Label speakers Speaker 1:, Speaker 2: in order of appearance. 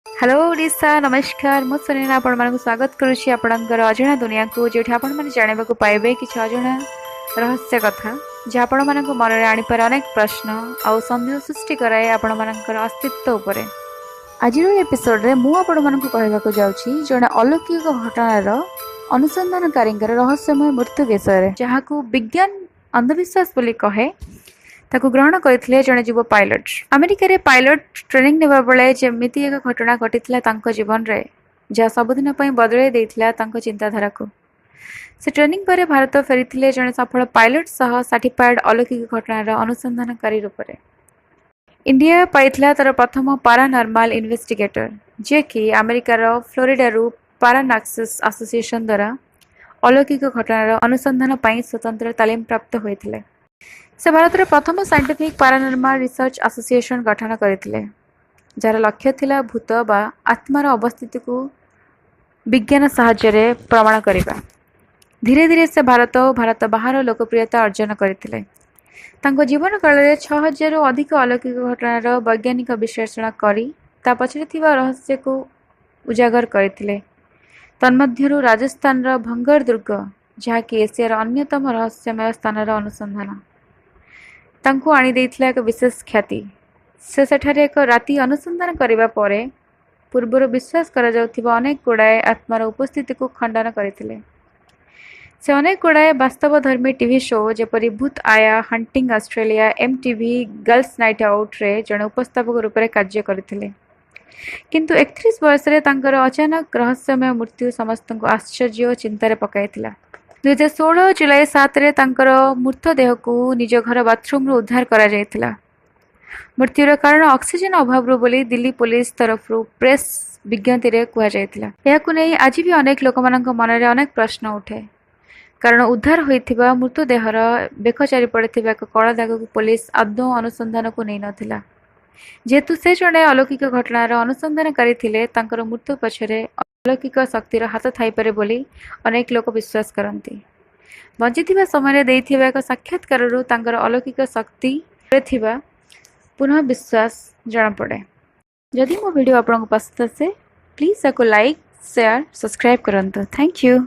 Speaker 1: Hello Odisha नमस्कार मु सुनीना आपण मानक स्वागत करुछि आपणकर अजणा दुनिया को जेठी आपण माने जानिबा को पाइबे कि अजणा रहस्य कथा जे आपण मानक मन रे आनी पर अनेक प्रश्न आ संदेह सृष्टि कराए आपण मानकर अस्तित्व उपरे। आज एपिसोड रे मु आपण मानक कहबा को जाउछि जणे अलौकिक घटनार अनुसंधानकारींकर रहस्यमय मृत्यु विषय जहाँ को विज्ञान अंधविश्वास बोली कहे ताकू ग्रहण करथिले जणे जीव पायलट। अमेरिका रे पायलट ट्रेनिंग नेबा बेले जेमिति एक घटना घटिथिला तांको जीवन रे जा सबदिन पई बदलै देथिला तांको चिंताधारा को। से ट्रेनिंग परे भारत फेरिथिले जणे सफल पायलट सह सर्टिफाइड अलौकिक घटनार अनुसंधानकारी रूप रे। इंडिया पाइथिला तर प्रथम पैरानॉर्मल इन्वेस्टिगेटर जे कि अमेरिका रो फ्लोरिडा रु पैरानॉक्सिस एसोसिएशन द्वारा अलौकिक घटनार अनुसंधान पई स्वतंत्र तालीम प्राप्त होइथिले। से भारत प्रथम साइंटिफिक पैरानॉर्मल रिसर्च एसोसिएशन गठन करथिले जार लक्ष्य थिला भूत बा आत्मार अवस्थिति को विज्ञान सहायता रे प्रमाण करिबा। धीरे धीरे से भारत बाहर लोकप्रियता अर्जन करथिले। तांको जीवन काल रे 6000 रु अधिक अलौकिक घटनार वैज्ञानिक विश्लेषण करी ता पछरे थिबा रहस्य को उजागर करथिले। तन्मध्यरु राजस्थान रो भंगर दुर्ग जहा कि एशियार अन्यतम रहस्यमय स्थानर अनुसंधान तांको आनी देइथिला एक विशेष ख्याति। से सेठारे एक राति अनुसंधान करिबा परे पूर्वर विश्वास करा जाउथिबा अनेक गुड़ाए आत्मार उपस्थिति को खंडन करथिले। से अनेक गुड़ाए वास्तवधर्मी टीवी शो जेपरी भूत आया, hunting Australia, MTV, girls night out रे जणे उपस्थापक रूप में कार्य करथिले। किंतु 31 वर्ष रे तांकर अचानक रहस्यमय मृत्यु समस्त को आश्चर्य और चिंतार पकाइथिला। 2016 जुलाई 7 रे तांकर मृतदेह को निज घर बाथरूम रो उद्धार करा जायतिला। मृत्युर कारण ऑक्सीजन अभाव बोली दिल्ली पुलिस तरफ प्रेस विज्ञप्ति रे कुहा जायतिला। याकु नै आज भी अनेक लोक मानक मन रे अनेक प्रश्न उठे कारण उद्धार होइथिबा मृतदेहर बेक चारि पड़िथिबा एक कला दाग को पुलिस आदौ अनुसंधान को नै नथिला। जेतु से जणे अलौकिक घटनार अनुसंधानकारी थिले तांकर मृत्यु पछरे अलौकिक शक्तिर हाथ थाई पारे बोली अनेक लोक विश्वास करती। बंचिथिबा समय देइथिबा एक साक्षात्कारु तांकर अलौकिक शक्ति रे थिबा पुनः विश्वास जଣା पड़े। जदि मो वीडियो आपन को पसंद आसे प्लीज लाइक शेयर सब्सक्राइब करंतु। Thank you.